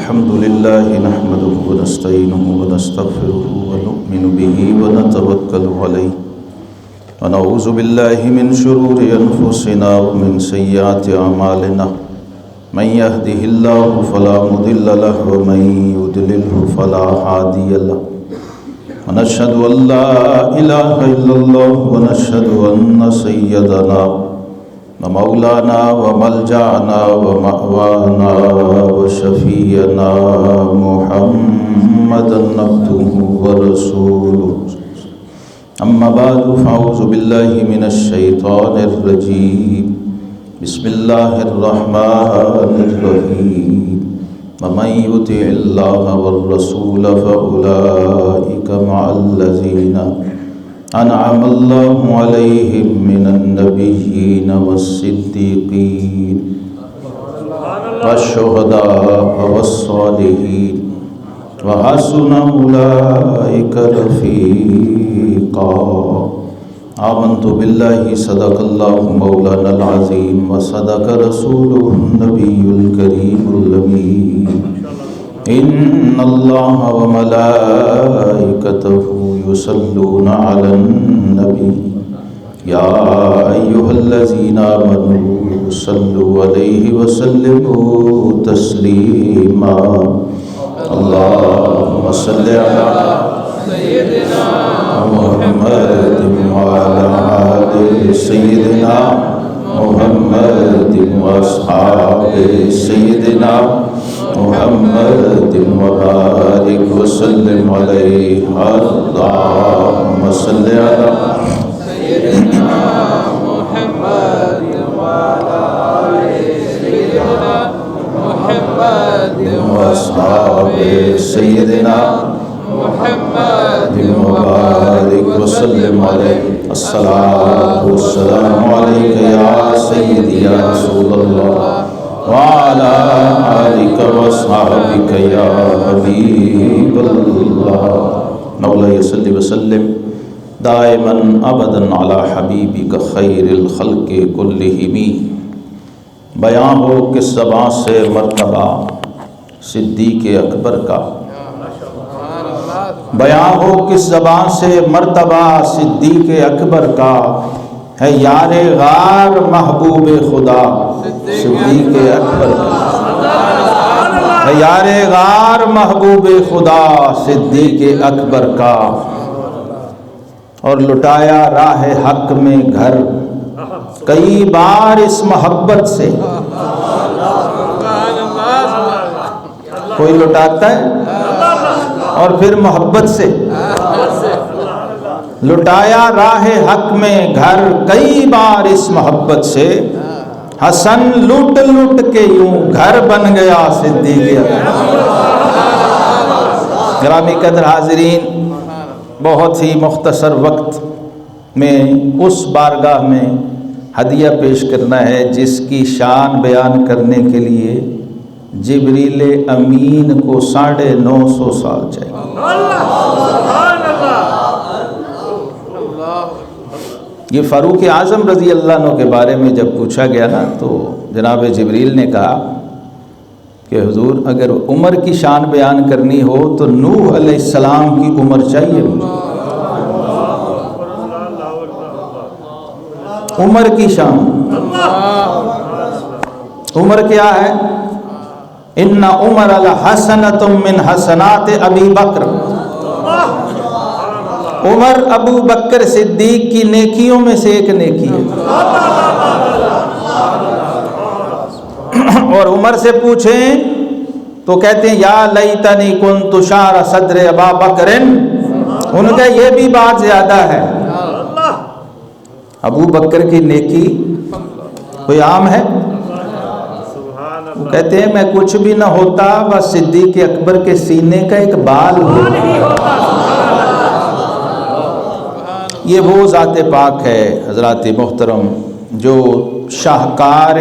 الحمد لله نحمده ونستعينه ونستغفره ونؤمن به ونتوكل عليه ونعوذ بالله من شرور أنفسنا ومن سيئات أعمالنا من يهده الله فلا مضل له ومن يضلله فلا هادي له ونشهد أن لا إله إلا الله ونشهد أن سيدنا ومولانا وملجأنا ومأوانا وشفيعنا محمدا عبده ورسوله أما بعد فأعوذ بالله من الشيطان الرجيم بسم الله الرحمن الرحيم ومن يطع الله والرسول فأولئك مع الذين أنعم الله عليهم من النبيين والصديقين والشهداء والصالحين وحسن أولئك رفيقا آمنت بالله صدق الله مولانا العظيم وصدق رسوله النبي الكريم الأمين إن الله وملائكته يصلون على النبي يا أيها الذين آمنوا صلوا عليه وسلموا تسليما اللهم صل على سيدنا محمد وعلى آل سيدنا محمد وأصحاب سيدنا محمد وبارك وسلم عليه اللهم صل على سيدنا محمد وعلى آل سيدنا محمد وأصحاب سيدنا محمد وبارك وسلم عليه الصلاة والسلام عليك يا سيدي يا رسول الله وعلى آلك وصحبك يا حبيب الله مولاي صل وسلم دائما ابدا على حبیبک خیر الخلق کلہم بیان ہو کس زبان سے مرتبہ صدیق اکبر کا بیان ہو کس زبان سے مرتبہ صدیق اکبر کا ہے یار غار محبوب خدا صدیق اکبر کا ہے یار غار محبوب خدا صدیق اکبر کا اور لٹایا راہ حق میں گھر کئی بار اس محبت سے کوئی لٹاتا ہے اور پھر محبت سے لٹایا راہ حق میں گھر کئی بار اس محبت سے حسن لٹ لٹ کے یوں گھر بن گیا صدیق گرامی قدر حاضرین بہت ہی مختصر وقت میں اس بارگاہ میں ہدیہ پیش کرنا ہے جس کی شان بیان کرنے کے لیے جبریل امین کو 950 سال چاہیے یہ فاروق اعظم رضی اللہ عنہ کے بارے میں جب پوچھا گیا نا تو جناب جبریل نے کہا کہ حضور اگر عمر کی شان بیان کرنی ہو تو نوح علیہ السلام کی عمر چاہیے مجھے عمر کی شان عمر کیا ہے ان عمر لحسنۃ من حسنات ابی بکر عمر ابو بکر صدیق کی نیکیوں میں سے ایک نیکی ہے اور عمر سے پوچھیں تو کہتے ہیں یا لیتنی کنت شعر صدر ابا بکر ان کا یہ بھی بات زیادہ ہے ابو بکر کی نیکی کوئی عام ہے وہ کہتے ہیں میں کچھ بھی نہ ہوتا بس صدیق اکبر کے سینے کا ایک بال ہو یہ وہ ذات پاک ہے حضرات محترم جو شاہکار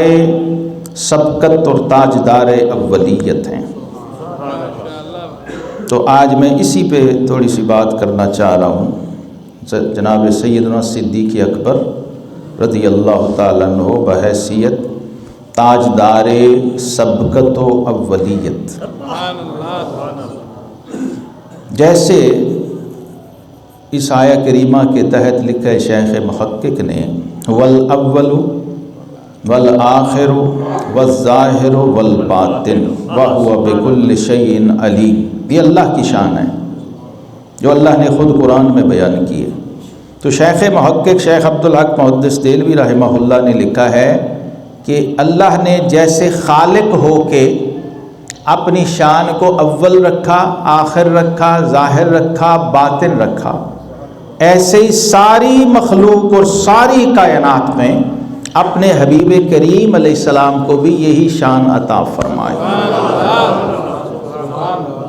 سبقت اور تاجدار اولیت ہیں تو آج میں اسی پہ تھوڑی سی بات کرنا چاہ رہا ہوں جناب سیدنا صدیق اکبر رضی اللہ تعالیٰ عنہ بحیثیت تاجدار سبقت و اولیت. جیسے اس آیہ کریمہ کے تحت لکھا ہے شیخ محقق نے والاول والآخر والظاہر والباطن وہو بکل شیء علیم. یہ اللہ کی شان ہے جو اللہ نے خود قرآن میں بیان کی ہے. تو شیخ محقق شیخ عبدالحق محدث دہلوی رحمہ اللہ نے لکھا ہے کہ اللہ نے جیسے خالق ہو کے اپنی شان کو اول رکھا، آخر رکھا، ظاہر رکھا، باطن رکھا، ایسے ہی ساری مخلوق اور ساری کائنات میں اپنے حبیب کریم علیہ السلام کو بھی یہی شان عطا فرمائے،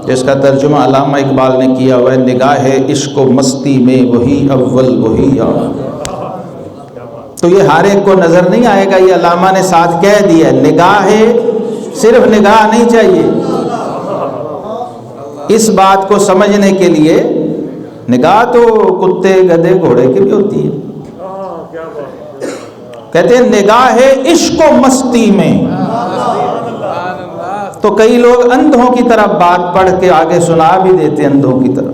جس کا ترجمہ علامہ اقبال نے کیا ہوا ہے نگاہ عشق و مستی میں وہی اول وہی آخر. تو یہ ہر ایک کو نظر نہیں آئے گا، یہ علامہ نے ساتھ کہہ دیا نگاہ، صرف نگاہ نہیں چاہیے. اس بات کو سمجھنے کے لیے نگاہ تو کتے گدھے گھوڑے کی بھی ہوتی ہے. کہتے ہیں نگاہ عشق و مستی میں. تو کئی لوگ اندھوں کی طرح بات پڑھ کے آگے سنا بھی دیتے اندھوں کی طرح،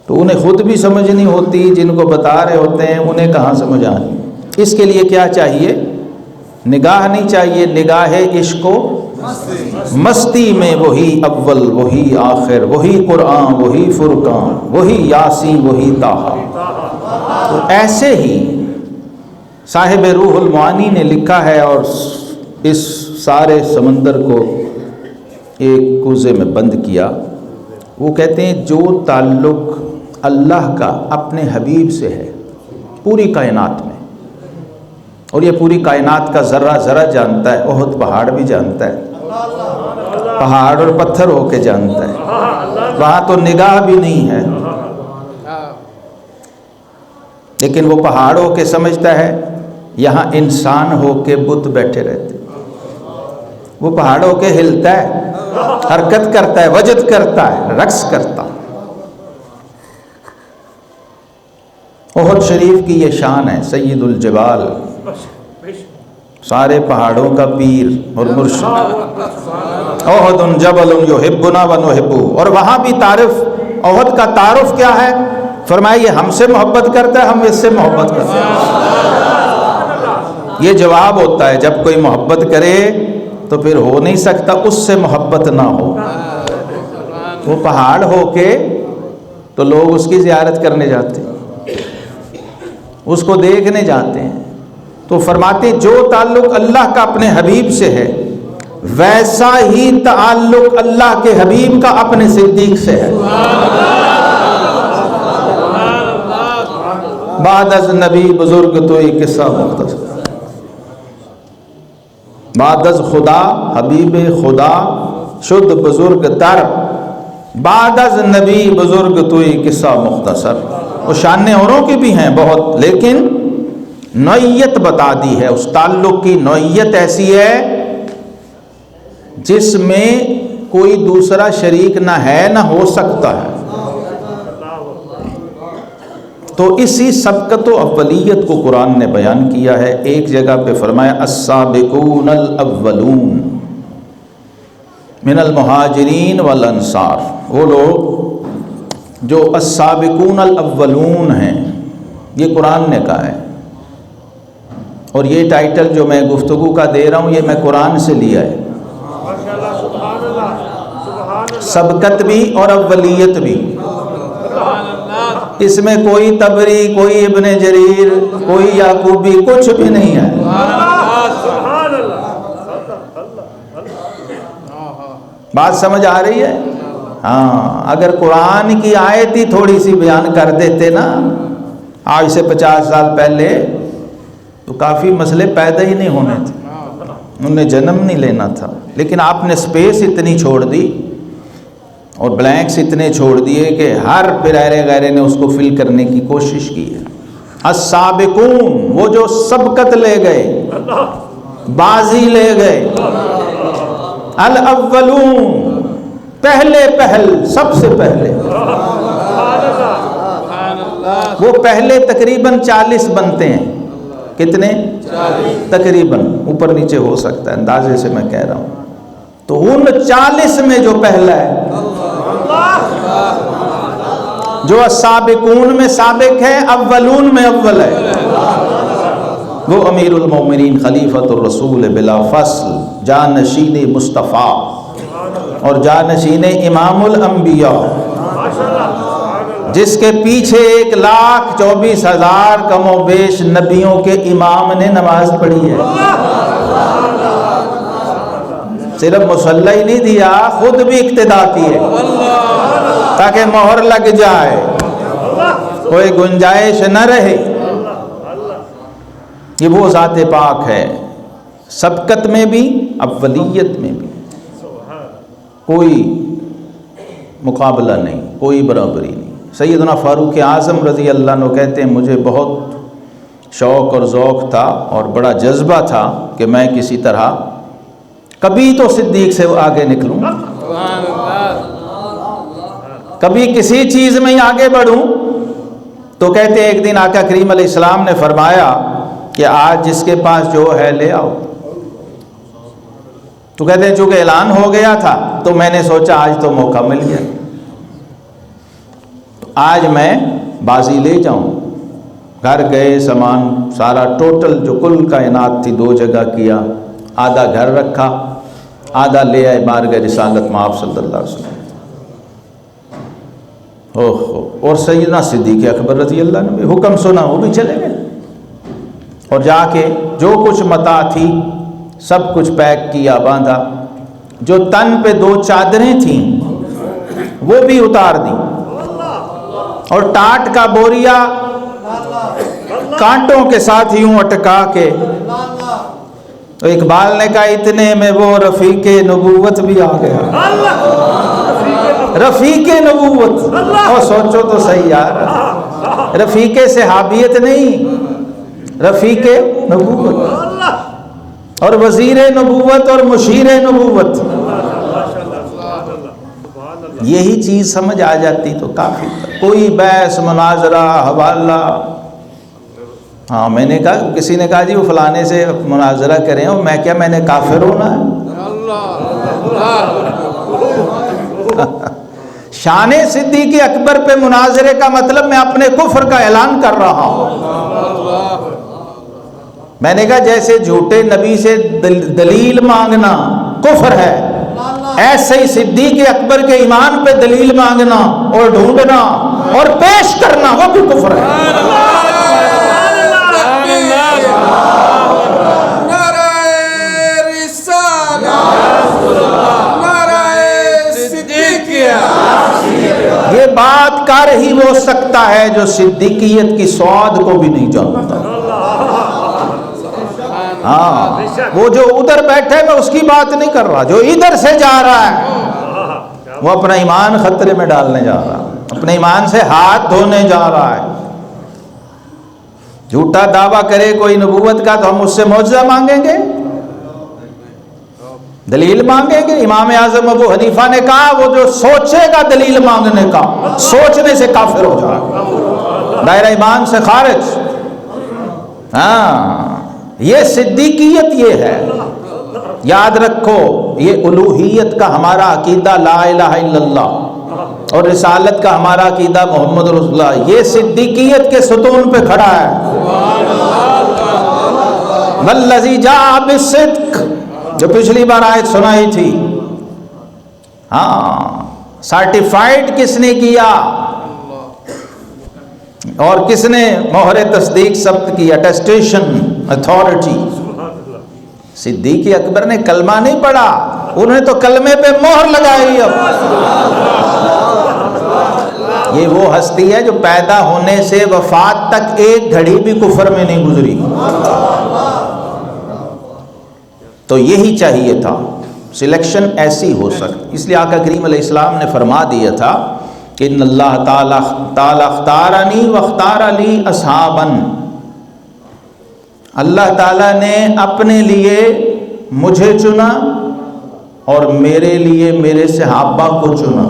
تو انہیں خود بھی سمجھ نہیں ہوتی، جن کو بتا رہے ہوتے ہیں انہیں کہاں سمجھ آنی. اس کے لیے کیا چاہیے؟ نگاہ نہیں چاہیے، نگاہ عشق و مستی میں وہی اول وہی آخر، وہی قرآن وہی فرقان وہی یاسین وہی طٰہٰ. تو ایسے ہی صاحب روح المعانی نے لکھا ہے، اور اس سارے سمندر کو ایک کوزے میں بند کیا. وہ کہتے ہیں جو تعلق اللہ کا اپنے حبیب سے ہے پوری کائنات میں، اور یہ پوری کائنات کا ذرہ ذرہ جانتا ہے، احد پہاڑ بھی جانتا ہے، پہاڑ اور پتھر ہو کے جانتا ہے، وہاں تو نگاہ بھی نہیں ہے، لیکن وہ پہاڑ ہو کے سمجھتا ہے، یہاں انسان ہو کے بت بیٹھے رہتے. وہ پہاڑ ہو کے ہلتا ہے، حرکت کرتا ہے، وجد کرتا ہے، رقص کرتا. احد شریف کی یہ شان ہے، سید الجبال، سارے پہاڑوں کا پیر اور مرشد. احد جبل یحبنا ونحبہ. اور وہاں بھی تعارف احد کا تعارف کیا ہے؟ فرمایا یہ ہم سے محبت کرتا ہے، ہم اس سے محبت کرتے ہیں. یہ جواب ہوتا ہے جب کوئی محبت کرے تو پھر ہو نہیں سکتا اس سے محبت نہ ہو. وہ پہاڑ ہو کے تو لوگ اس کی زیارت کرنے جاتے ہیں، اس کو دیکھنے جاتے ہیں. تو فرماتے جو تعلق اللہ کا اپنے حبیب سے ہے ویسا ہی تعلق اللہ کے حبیب کا اپنے صدیق سے ہے. بعد از نبی بزرگ تو ایک قصہ مختصر، بعد از خدا حبیب خدا شد بزرگ تر، بعد از نبی بزرگ تو ایک قصہ مختصر. وہ شانیں اوروں کی بھی ہیں بہت، لیکن نوعیت بتا دی ہے. اس تعلق کی نوعیت ایسی ہے جس میں کوئی دوسرا شریک نہ ہے نہ ہو سکتا ہے. تو اسی سبقت و اولیت کو قرآن نے بیان کیا ہے. ایک جگہ پہ فرمایا السابقون الاولون من المہاجرین والانصار. وہ لوگ جو السابقون الاولون ہیں، یہ قرآن نے کہا ہے. اور یہ ٹائٹل جو میں گفتگو کا دے رہا ہوں یہ میں قرآن سے لیا ہے. سبقت بھی اور اولیت بھی، اس میں کوئی طبری، کوئی ابن جریر، کوئی یعقوبی، کچھ بھی نہیں ہے. بات سمجھ آ رہی ہے؟ ہاں، اگر قرآن کی آیت ہی تھوڑی سی بیان کر دیتے نا آج سے 50 سال پہلے تو کافی مسئلے پیدا ہی نہیں ہونے تھے، انہوں نے جنم نہیں لینا تھا. لیکن آپ نے سپیس اتنی چھوڑ دی اور بلینکس اتنے چھوڑ دیے کہ ہر پیرے غیرے نے اس کو فل کرنے کی کوشش کی ہے. السابقون، وہ جو سبقت لے گئے، بازی لے گئے. الاولون، پہلے پہل، سب سے پہلے. وہ پہلے تقریباً 40 بنتے ہیں، کتنے؟ 40 تقریباً، اوپر نیچے ہو سکتا ہے، اندازے سے میں کہہ رہا ہوں۔ تو ان 40 میں جو پہلا ہے، جو السابقون میں سابق ہے، اولون میں اول ہے، وہ امیر المومنین خلیفۃ الرسول بلا فصل، جانشین مصطفیٰ اور جانشین امام الانبیاء، جس کے پیچھے 1,24,000 کم و بیش نبیوں کے امام نے نماز پڑھی ہے۔ صرف مصلی ہی نہیں دیا، خود بھی اقتدا کی ہے تاکہ مہر لگ جائے، کوئی گنجائش نہ رہے۔ یہ وہ ذات پاک ہے، سبقت میں بھی اولیت میں بھی کوئی مقابلہ نہیں، کوئی برابری نہیں۔ سیدنا فاروق اعظم رضی اللہ عنہ کہتے ہیں مجھے بہت شوق اور ذوق تھا اور بڑا جذبہ تھا کہ میں کسی طرح کبھی تو صدیق سے آگے نکلوں، کبھی کسی چیز میں ہی آگے بڑھوں۔ تو کہتے ہیں ایک دن آقا کریم علیہ السلام نے فرمایا کہ آج جس کے پاس جو ہے لے آؤ۔ تو کہتے ہیں چونکہ اعلان ہو گیا تھا تو میں نے سوچا آج تو موقع مل گیا، آج میں بازی لے جاؤں۔ گھر گئے، سامان سارا ٹوٹل جو کل کائنات تھی 2 جگہ کیا، آدھا گھر رکھا، آدھا لے آئے بارگاہ رسالت میں آپ صلی اللہ علیہ وسلم۔ اور سیدنا صدیق اکبر رضی اللہ عنہ بھی حکم سنا، وہ بھی چلے گئے اور جا کے جو کچھ متاع تھی سب کچھ پیک کیا، باندھا۔ جو تن پہ 2 چادریں تھیں وہ بھی اتار دی، اور ٹاٹ کا بوریا کانٹوں کے ساتھ یوں اٹکا کے، تو اقبال نے کہا اتنے میں وہ رفیق نبوت بھی آ گیا۔ رفیق نبوت، اور سوچو تو صحیح یار، رفیق صحابیت نہیں، رفیق نبوت، اور وزیر نبوت اور مشیر نبوت۔ یہی چیز سمجھ آ جاتی تو کافی تھا، کوئی بحث مناظرہ حوالہ۔ ہاں میں نے کہا، کسی نے کہا جی وہ فلانے سے مناظرہ کریں، اور میں کیا، میں نے کافر ہونا ہے؟ شان صدیق اکبر پہ مناظرے کا مطلب میں اپنے کفر کا اعلان کر رہا ہوں۔ میں نے کہا جیسے جھوٹے نبی سے دلیل مانگنا کفر ہے، ایسے ہی صدیق اکبر کے ایمان پہ دلیل مانگنا اور ڈھونڈنا اور پیش کرنا وہ بھی کفر ہے۔ یہ بات کر ہی وہ سکتا ہے جو صدیقیت کی سواد کو بھی نہیں جانتا۔ ہاں، وہ جو ادھر بیٹھے میں اس کی بات نہیں کر رہا، جو ادھر سے جا رہا ہے وہ اپنا ایمان خطرے میں ڈالنے جا رہا ہے، اپنے ایمان سے ہاتھ دھونے جا رہا ہے۔ جھوٹا دعویٰ کرے کوئی نبوت کا تو ہم اس سے معجزہ مانگیں گے، دلیل مانگیں گے؟ امام اعظم ابو حنیفہ نے کہا وہ جو سوچے گا دلیل مانگنے کا، سوچنے سے کافر ہو جائے گا، دائرہ ایمان سے خارج۔ ہاں، یہ صدیقیت یہ ہے، یاد رکھو، یہ الوہیت کا ہمارا عقیدہ لا الہ الا اللہ، اور رسالت کا ہمارا عقیدہ محمد رسول اللہ، یہ صدیقیت کے ستون پہ کھڑا ہے۔ والذی جاء بالصدق، جو پچھلی بار آیت سنائی تھی، ہاں، سرٹیفائیڈ کس نے کیا اور کس نے مہر تصدیق ثبت کی؟ Attestation authority. صدیق اکبر نے کلمہ نہیں پڑھا، انہوں نے تو کلمے پہ مہر لگائی۔ اب یہ وہ ہستی ہے جو پیدا ہونے سے وفات تک ایک گھڑی بھی کفر میں نہیں گزری۔ تو یہی چاہیے تھا، سلیکشن ایسی ہو سکتی۔ اس لیے آقا کریم علیہ السلام نے فرما دیا تھا کہ ان اللہ تعالی اختارنی واختار لی اصحابا، اللہ تعالیٰ نے اپنے لیے مجھے چنا اور میرے لیے میرے صحابہ کو چنا۔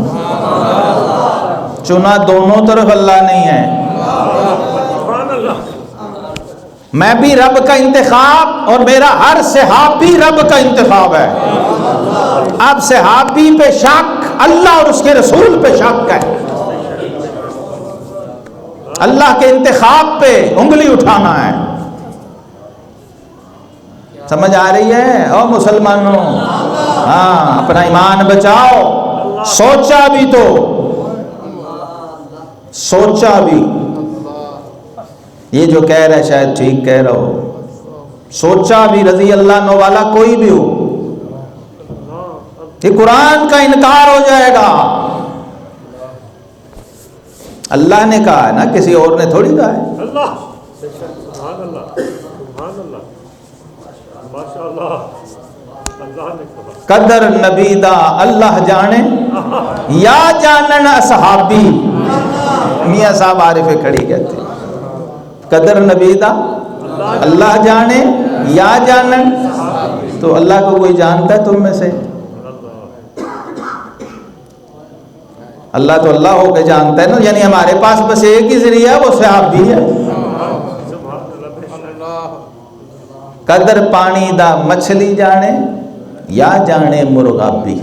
چنا دونوں طرف اللہ نہیں ہے، میں بھی رب کا انتخاب اور میرا ہر صحابی رب کا انتخاب ہے. اب صحابی پہ شک، اللہ اور اس کے رسول پہ شک ہے. اللہ کے انتخاب پہ انگلی اٹھانا ہے. سمجھ آ رہی ہے او مسلمانوں؟ ہاں، اپنا ایمان بچاؤ. سوچا بھی تو، سوچا بھی، یہ جو کہہ رہا ہے شاید ٹھیک کہہ رہا ہو، سوچا بھی رضی اللہ عنہ والا کوئی بھی ہو، یہ قرآن کا انکار ہو جائے گا. اللہ نے کہا ہے نا، کسی اور نے تھوڑی کہا ہے. اللہ سبحان اللہ سبحان اللہ ماشاءاللہ. اللہ نے کہا قدر نبی دا اللہ جانے یا جانن اصحابی. میاں صاحب عارف کھڑی کہتے ہیں قدر نبی دا اللہ جانے یا جانن. تو اللہ کو کوئی جانتا ہے تم میں سے؟ اللہ تو اللہ ہو کے جانتا ہے نا. یعنی ہمارے پاس بس ایک ہی ذریعہ ہے، وہ صحابی ہے. قدر پانی دا مچھلی جانے یا جانے مرغابی.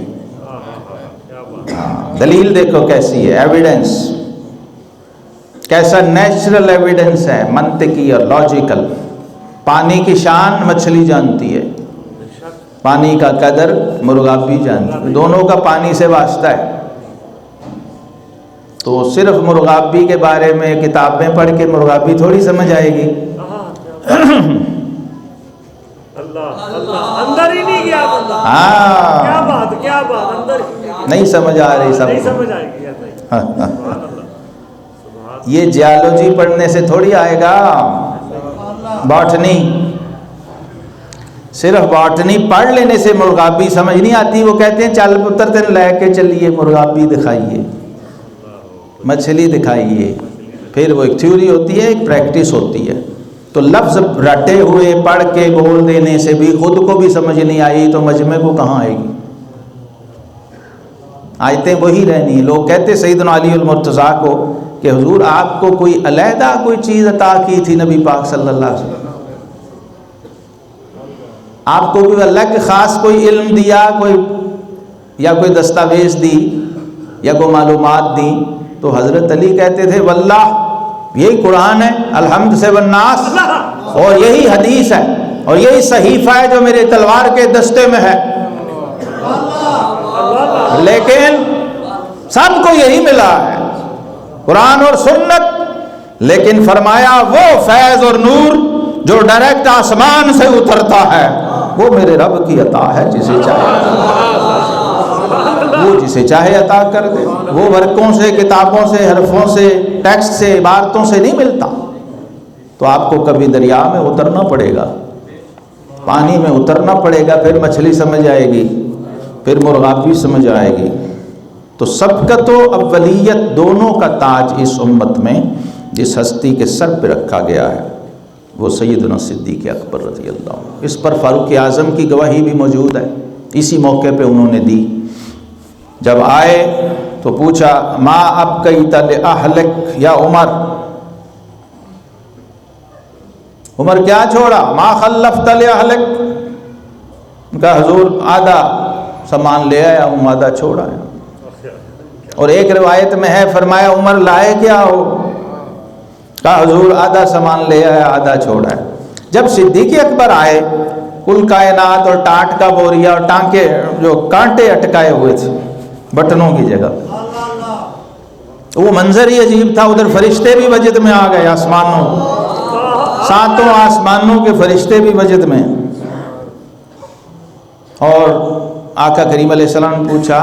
دلیل دیکھو کیسی ہے، ایویڈنس کیسا نیچرل ایویڈنس ہے، منطقی اور لاجیکل. پانی کی شان مچھلی جانتی ہے، پانی کا قدر مرغابی جانتی ہے. دونوں کا پانی سے واسطہ ہے. تو صرف مرغابی کے بارے میں کتابیں پڑھ کے مرغابی تھوڑی سمجھ آئے گی. اللہ اندر ہی نہیں گیا بندہ. ہاں، کیا بات کیا بات، اندر نہیں سمجھ آ رہی سب نہیں کو. سمجھ آئے گی. یہ جیالوجی پڑھنے سے تھوڑی آئے گا. باٹنی، صرف باٹنی پڑھ لینے سے مرغابی سمجھ نہیں آتی. وہ کہتے ہیں چل پتر تین لے کے چلیے، مرغابی دکھائیے، مچھلی دکھائیے. پھر وہ ایک تھیوری ہوتی ہے، ایک پریکٹس ہوتی ہے. تو لفظ رٹے ہوئے پڑھ کے بول دینے سے بھی خود کو بھی سمجھ نہیں آئی تو مجمع کو کہاں آئے گی؟ آیتیں وہی رہنی ہیں. لوگ کہتے سیدنا علی المرتضیٰ کو کہ حضور آپ کو کوئی علیحدہ کوئی چیز عطا کی تھی نبی پاک صلی اللہ علیہ وسلم، آپ کو کوئی اللہ کے خاص کوئی علم دیا، کوئی یا کوئی دستاویز دی یا کوئی معلومات دی؟ تو حضرت علی کہتے تھے واللہ یہی قرآن ہے، الحمد سے والناس، اور یہی حدیث ہے، اور یہی صحیفہ ہے جو میرے تلوار کے دستے میں ہے. لیکن سب کو یہی ملا ہے، قرآن اور سنت. لیکن فرمایا وہ فیض اور نور جو ڈائریکٹ آسمان سے اترتا ہے وہ میرے رب کی عطا ہے، جسے چاہے وہ جسے چاہے عطا کر دے. وہ ورقوں سے، کتابوں سے، حرفوں سے، ٹیکسٹ سے، عبارتوں سے نہیں ملتا. تو آپ کو کبھی دریا میں اترنا پڑے گا، پانی میں اترنا پڑے گا، پھر مچھلی سمجھ آئے گی، پھر مرغابی سمجھ آئے گی. تو سبقت و اولیت دونوں کا تاج اس امت میں جس ہستی کے سر پہ رکھا گیا ہے وہ سیدنا صدیق اکبر رضی اللہ عنہ. اس پر فاروق اعظم کی گواہی بھی موجود ہے. اسی موقع پہ انہوں نے دی. جب آئے تو پوچھا ما ابقیت لأہلک یا عمر، عمر کیا چھوڑا؟ ما خلفت لأہلک، کہا حضور آدھا سامان لے آیا ہوں، آدھا چھوڑا ہے. اور ایک روایت میں ہے فرمایا عمر لائے کیا ہو؟ کہا حضور آدھا سامان لے آیا، آدھا چھوڑا ہے. جب صدیق اکبر آئے، کل کائنات اور ٹاٹ کا بوریا اور ٹانکے جو کانٹے اٹکائے ہوئے تھے بٹنوں کی جگہ، وہ منظر ہی عجیب تھا. ادھر فرشتے بھی وجد میں آ گئے، آسمانوں، ساتوں آسمانوں کے فرشتے بھی وجد میں. اور آقا کریم علیہ السلام نے پوچھا،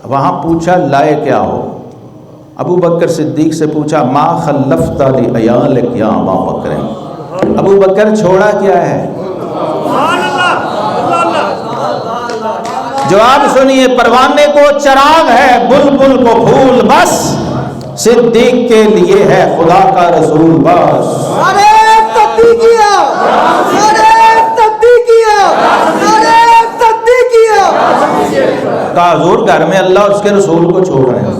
وہاں پوچھا لائے کیا ہو؟ ابو بکر صدیق سے پوچھا ما خلفت لعیالک یا ابا بکر، ابو بکر چھوڑا کیا ہے؟ جواب سنیے، پروانے کو چراغ ہے، بلبل کو پھول بس، صدیق کے لیے ہے خدا کا رسول بس. ارے تبدیقیہ، ارے تبدیقیہ، ارے تبدیقیہ. کہا حضور گھر میں اللہ اور اس کے رسول کو چھوڑ رہے ہیں.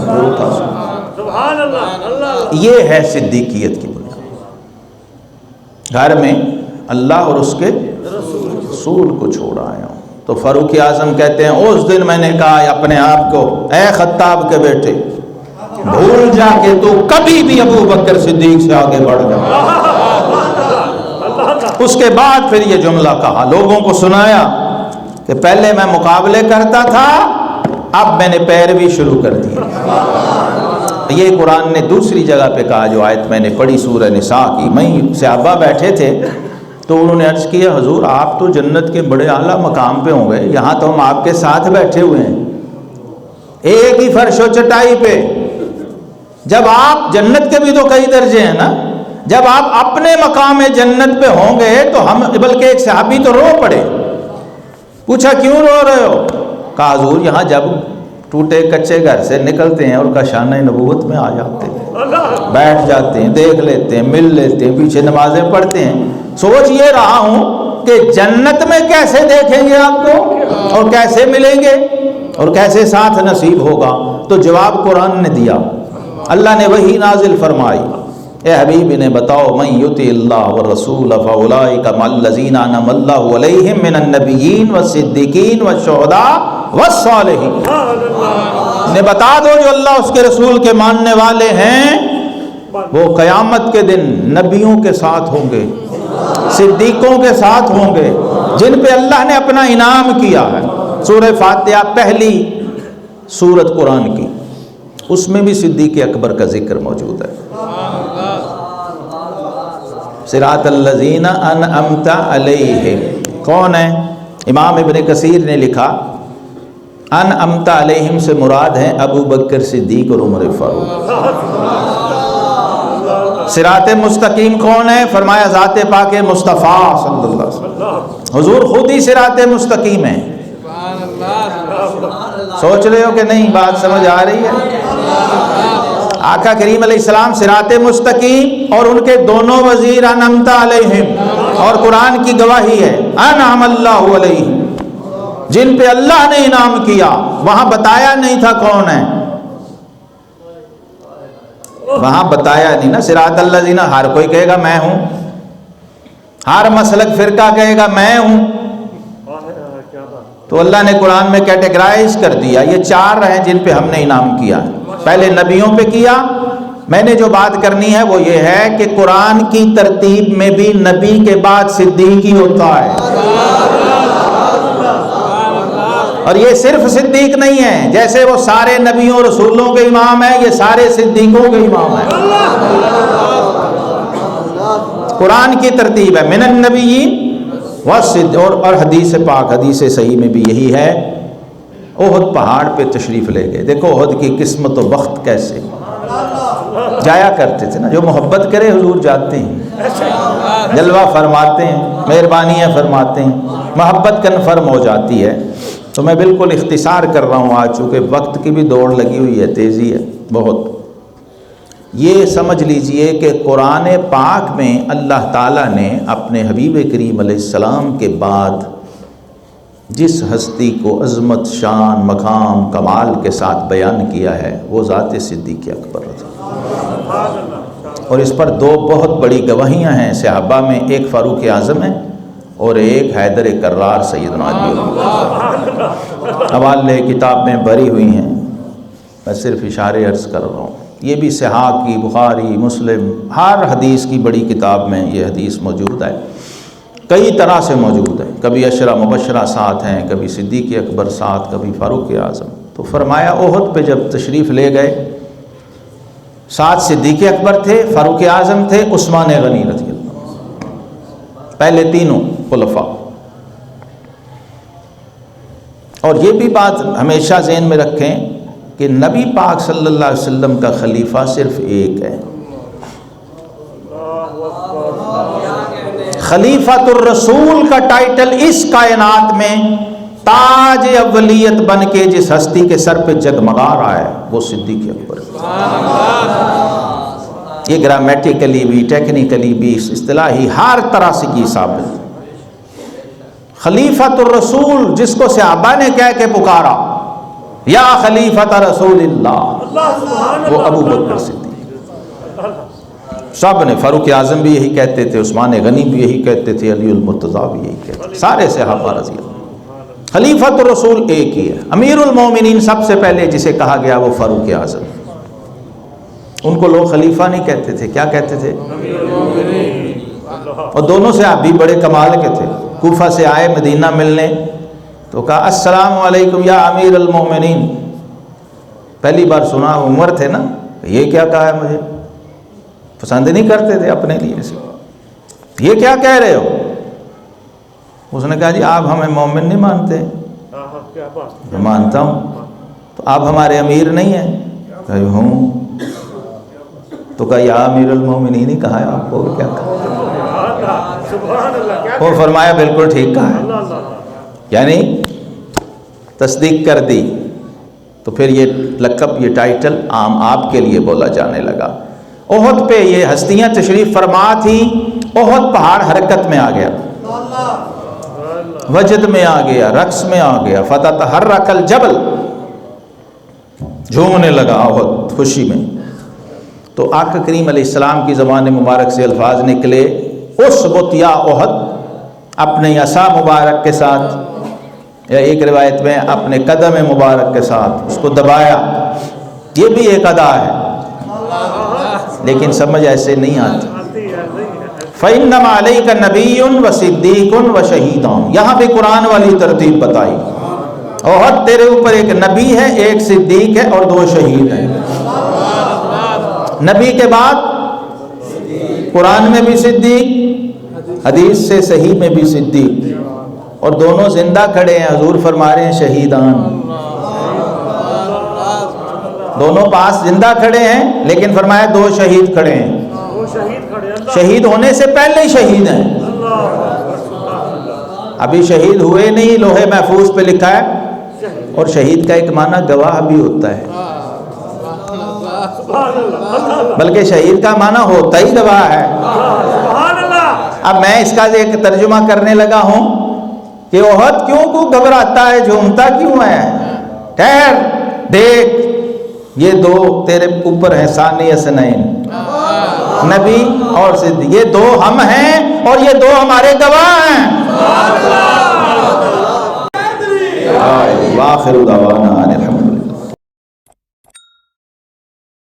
سبحان اللہ. اللہ یہ ہے صدیقیت کی بنیاد. گھر میں اللہ اور اس کے رسول کو چھوڑ آیا ہوں۔ تو فاروق اعظم کہتے ہیں اس دن میں نے کہا اپنے آپ کو، اے خطاب کے بیٹے، بھول جا کہ تو کبھی بھی ابو بکر صدیق سے آگے بڑھ جا۔ اس کے بعد پھر یہ جملہ کہا، لوگوں کو سنایا کہ پہلے میں مقابلے کرتا تھا، اب میں نے پیروی شروع کر دی۔ یہ قرآن نے دوسری جگہ پہ کہا، جو آیت میں نے پڑھی سورہ نساء کی، میں صحابہ بیٹھے تھے تو انہوں نے عرض کیا حضور آپ تو جنت کے بڑے اعلیٰ مقام پہ ہوں گے، یہاں تو ہم آپ کے ساتھ بیٹھے ہوئے ہیں ایک ہی فرش و چٹائی پہ، جب آپ جنت کے بھی تو کئی درجے ہیں نا، جب آپ اپنے مقام جنت پہ ہوں گے تو ہم، بلکہ ایک صحابی تو رو پڑے، پوچھا کیوں رو رہے ہو؟ کہا حضور یہاں جب ٹوٹے کچے گھر سے نکلتے ہیں اور کاشانہ نبوت میں آ جاتے ہیں، بیٹھ جاتے ہیں، دیکھ لیتے ہیں، مل لیتے ہیں، پیچھے نمازیں پڑھتے ہیں، سوچ یہ رہا ہوں کہ جنت میں کیسے دیکھیں گے آپ کو اور کیسے ملیں گے اور کیسے ساتھ نصیب ہوگا۔ تو جواب قرآن نے دیا، اللہ نے وحی نازل فرمائی، اے حبیب انہیں بتاؤ، من یطع اللہ والرسول فاولئک مع الذین انعم اللہ علیہم من النبیین والصدیقین والشہداء والصالحین۔ انہیں بتا دو جو اللہ اس کے رسول کے ماننے والے ہیں وہ قیامت کے دن نبیوں کے ساتھ ہوں گے، صدیقوں کے ساتھ ہوں گے، جن پہ اللہ نے اپنا انعام کیا ہے۔ سورہ فاتحہ پہلی سورت قرآن کی، اس میں بھی صدیق اکبر کا ذکر موجود ہے۔ صراط الذین انعمت علیہم، کون ہے؟ امام ابن کثیر نے لکھا انعمت علیہم سے مراد ہیں ابو بکر صدیق اور عمر فاروق۔ صراط مستقیم کون ہے؟ فرمایا ذات پاک مصطفیٰ صلی اللہ علیہ وسلم، حضور خود ہی صراط مستقیم ہے۔ سوچ رہے ہو کہ نہیں؟ بات سمجھ آ رہی ہے؟ آقا کریم علیہ السلام صراط مستقیم اور ان کے دونوں وزیر انعمت علیہم، اور قرآن کی گواہی ہے انعم اللہ علیہم، جن پہ اللہ نے انعام کیا۔ وہاں بتایا نہیں تھا کون ہے، وہاں بتایا نہیں نا، صراط الذین، ہر کوئی کہے گا میں ہوں، ہر مسلک فرقہ کہے گا میں ہوں، تو اللہ نے قرآن میں کیٹیگرائز کر دیا، یہ چار ہیں جن پہ ہم نے انعام کیا۔ پہلے نبیوں پہ کیا۔ میں نے جو بات کرنی ہے وہ یہ ہے کہ قرآن کی ترتیب میں بھی نبی کے بعد صدیق ہی ہوتا ہے، اور یہ صرف صدیق نہیں ہے، جیسے وہ سارے نبیوں رسولوں کے امام ہیں، یہ سارے صدیقوں کے امام ہیں۔ قرآن کی ترتیب ہے من النبیین اور حدیث پاک، حدیث صحیح میں بھی یہی ہے۔ احد پہاڑ پہ تشریف لے گئے، دیکھو احد کی قسمت و بخت کیسے جایا کرتے تھے نا، جو محبت کرے حضور جاتے ہیں، جلوہ فرماتے ہیں، مہربانیاں فرماتے ہیں، محبت کنفرم ہو جاتی ہے۔ تو میں بالکل اختصار کر رہا ہوں آج، چونکہ وقت کی بھی دوڑ لگی ہوئی ہے، تیزی ہے بہت۔ یہ سمجھ لیجئے کہ قرآن پاک میں اللہ تعالیٰ نے اپنے حبیب کریم علیہ السلام کے بعد جس ہستی کو عظمت، شان، مقام، کمال کے ساتھ بیان کیا ہے وہ ذات صدیق اکبر رضی اللہ عنہ۔ اور اس پر دو بہت بڑی گواہیاں ہیں صحابہ میں، ایک فاروق اعظم ہے اور ایک حیدر کرار سیدنا علی۔ حوالے کتاب میں بھری ہوئی ہیں، میں صرف اشارے عرض کر رہا ہوں۔ یہ بھی صحاح کی، بخاری، مسلم، ہر حدیث کی بڑی کتاب میں یہ حدیث موجود ہے، کئی طرح سے موجود ہے، کبھی عشرہ مبشرہ ساتھ ہیں، کبھی صدیق اکبر ساتھ، کبھی فاروق اعظم۔ تو فرمایا احد پہ جب تشریف لے گئے، ساتھ صدیق اکبر تھے، فاروق اعظم تھے، عثمان غنی رضی اللہ عنہ، پہلے تینوں خلفاء۔ اور یہ بھی بات ہمیشہ ذہن میں رکھیں کہ نبی پاک صلی اللہ علیہ وسلم کا خلیفہ صرف ایک ہے، خلیفۃ الرسول کا ٹائٹل اس کائنات میں تاج اولیت بن کے جس ہستی کے سر پہ جگمگا رہا ہے وہ صدیق اکبر۔ یہ گرامیٹیکلی بھی، ٹیکنیکلی بھی، اصطلاحی ہر طرح سے کی ثابت۔ خلیفۃ الرسول جس کو صحابہ نے کہہ کے پکارا یا خلیفۃ رسول اللہ، وہ ابو بکر صدیق۔ سب نے، فاروق اعظم بھی یہی کہتے تھے، عثمان غنی بھی یہی کہتے تھے، علی المرتضیٰ بھی یہی کہتے تھے، سارے صحابہ رضی اللہ۔ خلیفۃ الرسول ایک ہی ہے، امیر المومنین سب سے پہلے جسے کہا گیا وہ فاروق اعظم۔ ان کو لوگ خلیفہ نہیں کہتے تھے، کیا کہتے تھے؟ اور دونوں سے آپ بھی بڑے کمال کے تھے۔ کوفہ سے آئے مدینہ ملنے تو کہا السلام علیکم یا امیر المومنین۔ پہلی بار سنا، عمر تھے نا، یہ کیا کہا ہے، مجھے پسند نہیں کرتے تھے اپنے لیے سے، یہ کیا کہہ رہے ہو؟ اس نے کہا جی آپ ہمیں مومن نہیں مانتے؟ کیا بات، میں مانتا ہوں، تو آپ ہمارے امیر نہیں ہیں؟ کہ ہوں۔ تو کہا یا امیر المومنین ہی کہا ہے آپ کو، کیا کہا؟ سبحان اللہ، کیا وہ فرمایا بالکل ٹھیک کہا ہے، اللہ اللہ، یعنی تصدیق کر دی۔ تو پھر یہ لقب، یہ ٹائٹل عام آپ کے لیے بولا جانے لگا۔ احد پہ یہ ہستیاں تشریف فرما تھی، احد پہاڑ حرکت میں آ گیا، وجد میں آ گیا، رقص میں آ گیا، فتتحرک الجبل، جھومنے لگا احد خوشی میں۔ تو آقا کریم علیہ السلام کی زبان مبارک سے الفاظ نکلے، اثبت یا احد، اپنے عصا مبارک کے ساتھ، یا ایک روایت میں اپنے قدم مبارک کے ساتھ اس کو دبایا۔ یہ بھی ایک ادا ہے، لیکن سمجھ ایسے نہیں آتی۔ فَإِنَّمَا عَلَيْكَ نَبِيٌّ وَصِدِّيقٌ وَشَهِيدٌ، یہاں بھی قرآن والی ترتیب بتائی۔ احد تیرے اوپر ایک نبی ہے، ایک صدیق ہے، اور 2 شہید ہیں۔ نبی کے بعد قرآن میں بھی صدیق، حدیث سے صحیح میں بھی صدیق، اور دونوں زندہ کھڑے ہیں۔ حضور فرما رہے ہیں شہیدان، دونوں پاس زندہ کھڑے ہیں، لیکن فرمایا 2 شہید کھڑے ہیں۔ وہ شہید کھڑے، اللہ شہید ہونے سے پہلے ہی شہید ہیں، ابھی شہید ہوئے نہیں، لوہے محفوظ پہ لکھا ہے۔ اور شہید کا ایک معنی گواہ بھی ہوتا ہے، سبحان اللہ، بلکہ شہید کا معنی ہوتا ہی گواہ ہے۔ سبحان اللہ، اب میں اس کا ایک ترجمہ کرنے لگا ہوں کہ احد کیوں کو گھبراتا ہے، جھومتا کیوں ہے؟ ٹھہر، دیکھ، یہ 2 تیرے اوپر ہیں، ثانی اثنین، نبی اور صدیق، یہ 2 ہم ہیں اور یہ 2 ہمارے گواہ ہیں۔ وآخر دعوانا